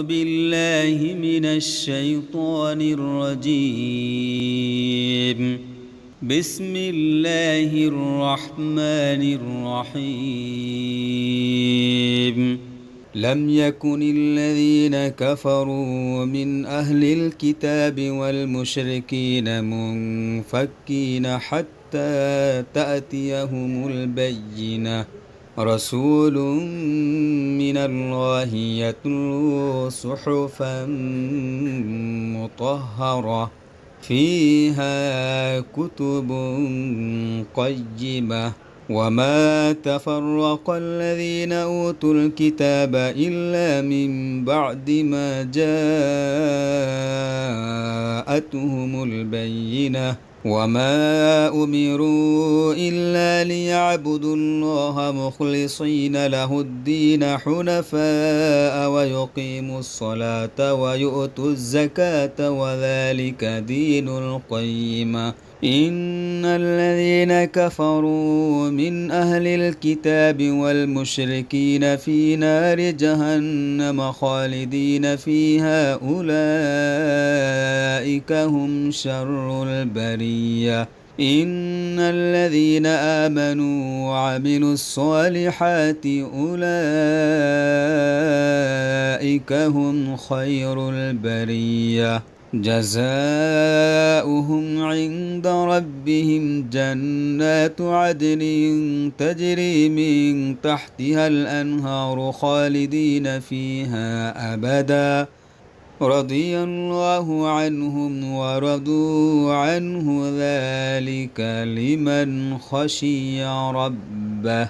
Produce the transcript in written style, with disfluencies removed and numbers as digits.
بالله من الشيطان الرجيم. بسم الله الرحمن الرحيم. لم يكن الذين كفروا من أهل الكتاب والمشركين منفكين حتى تأتيهم البينة. رسول من الله يتلو صحفا مطهرة فيها كتب قيمة وما تفرق الذين أوتوا الكتاب إلا من بعد ما جاءتهم البينة وما أمروا إلا ليعبدوا الله مخلصين له الدين حنفاء ويقيموا الصلاة ويؤتوا الزكاة وذلك دين القيمة. إن الذين كفروا من أهل الكتاب والمشركين في نار جهنم خالدين فيها أولئك هم شر البرية. إن الذين آمنوا وعملوا الصالحات أولئك هم خير البرية. جزاؤهم عند ربهم جنات عدن تجري من تحتها الأنهار خالدين فيها أبدا رضي الله عنهم ورضوا عنه ذلك لمن خشي ربه.